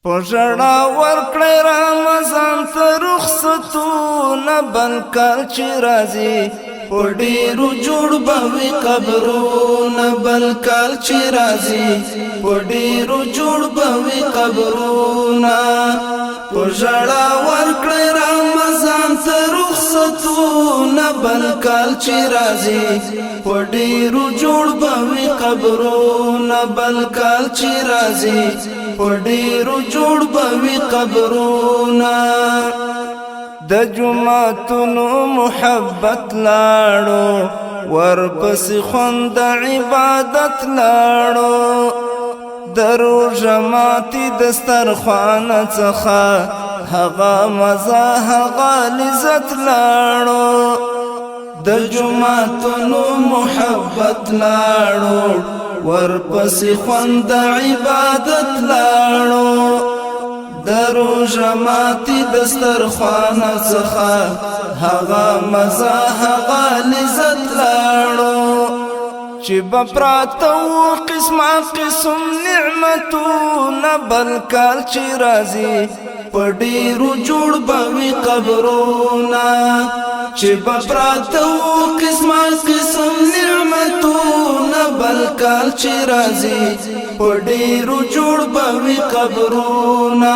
پژړا ورکړی رمضان ته رخصتونه بل کال چې راځي په ډېرو جوړ به وي قبرونه بل کال چې راځي په ډېرو جوړ به وي قبرونه پژړا ورکړی رمضان ته رخصتونه بل کال چې راځي په ډېرو جوړ به وي قبرونه بل کال چې راځي په ډېرو جوړ به وي قبرونه د جوماتونو محبت لاړو ورپسې خوند عبادت لاړو د روژه ماتي دسترخوان څخه هغه مزه هغه لذت لاړو د جوماتونو محبت لاړو ورپسې خوند عبادت لاړو د روژه ماتي دسترخوان څخه هغه مزه هغه لذت لاړو چې به پراته وو قسمه قسم نعمتونه بل کال چې راځي په ډېرو جوړ به وي قبرونه چې به پراته وو قسمه قسم نعمتونه بل کال چې راځي په ډېرو جوړ به وي قبرونه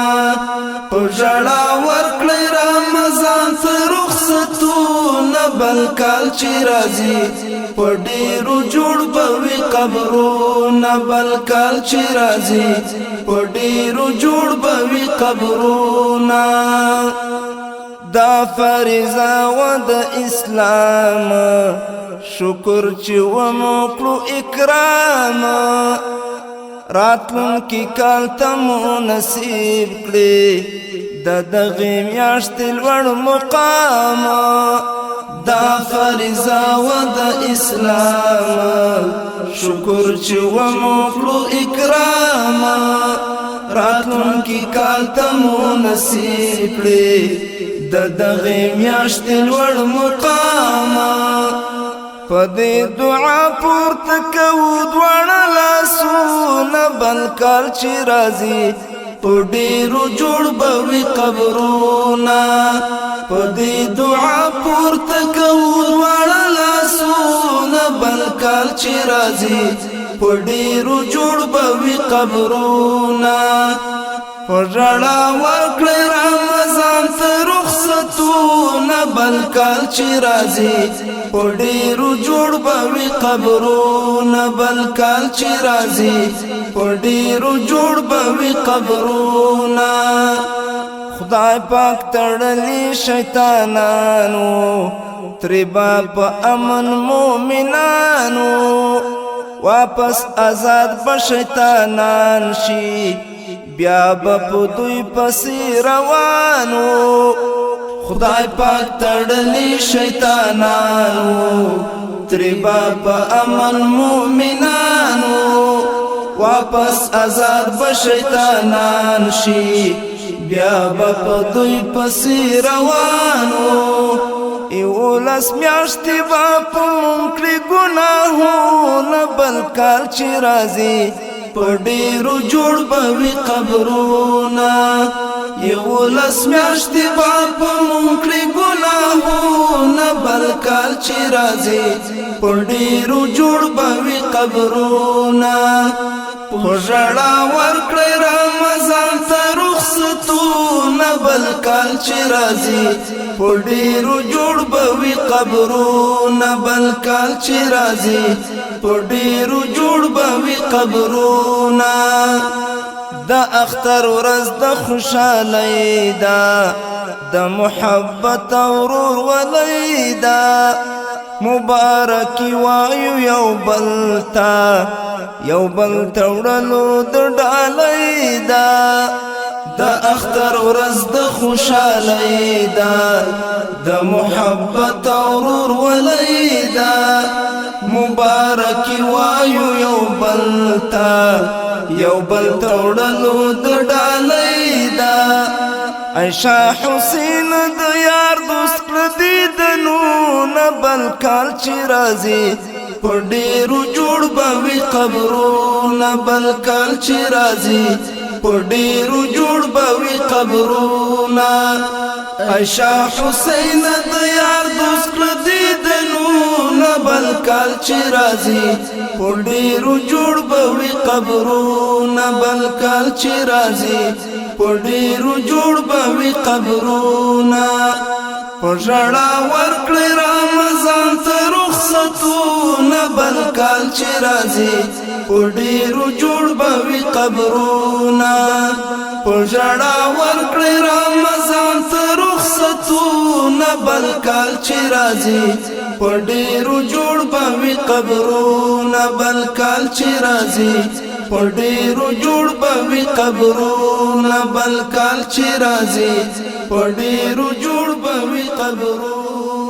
په ژړا ورکړی رمضان ته رخصتونه بل کال چې راځي په ډېرو جوړ به وي قبرونه بل کال چې راځي په ډېرو جوړ به وي قبرونه دا فریضه و د اسلام شکر چې ومو کړو اکرام راتلونکي کال ته مو نصیب کړي د دغې میاشتې لوړ مقام دا فریضه و د اسلام شکر چې ومو کړو اکرام راتلونکي کال ته مو نصیب کړي د دغې میاشتې لوړ مقام په دې دعا پورته کوو دواړه لاسونه بل کال چې راځي په ډېرو جوړ به وي قبرونه په دې دعا پورته کوو دواړه لاسونه بل کال چې راځي په ډېرو جوړ به وي قبرونه په ژړا ورکړی رمضان ته رخصتونه بل کال چې راځي په ډېرو جوړ به وي قبرونه بل کال چې راځي په ډېرو جوړ به وي قبرونه خدای پاک تړلي شیطانانو ترې به په امن مؤمنانو واپس آزاد به شیطانان شي بیا به په دوی پسې روانو خدای پاک تړلي شیطانانو ترې به په امن مؤمنانو واپس آزاد به شیطانان شي بیا به په دوی پسې روانو 11 میاشتې به په مونږ کړي ګناهونه بل کال چې راځي په ډېرو جوړ به وي قبرونه 11 میاشتې به په مونږ کړي ګناهونه بل کال چې راځي په ډېرو جوړ به وي قبرونه په ژړا ورکړی رمضان ته رخصتونه بل کال چې راځي په ډېرو جوړ به وي قبرونه بل کال چې راځي په ډېرو جوړ به وي قبرونه د اختر ورځ د خوشحالۍ ده د محبت او ورورولۍ ده مبارکي وایو یو بل ته وړلو د ډالۍ ده د اختر ورځ د خوشحالۍ ده د محبت او ورورولۍ ده مبارکي وایو یو بل ته وړلو د ډالۍ ده عائشہ حسین د یار دوست کړه دیدنونه بل کال چې راځي په ډېرو جوړ به وي قبرونه بل کال چې راځي ډیرو جوړ بوي قبرونا عائشہ حسین د یار دوست کړ دیدنونه بل کال چې راځي ډیرو جوړ بوي قبرونا بل کال چې راځي ډیرو جوړ بوي قبرونا پژړا ورکړی رمضان ته رخصتونه بل کال چې راځي ډیرو جوړ بوي قبرونا پژړا ورکړی رمضان ته رخصتونه بل کال چې راځي ډیرو جوړ بوي قبرونا بل کال چې راځي ډیرو جوړ بوي قبرونا بل کال چې راځي ډیرو جوړ بوي قبرونا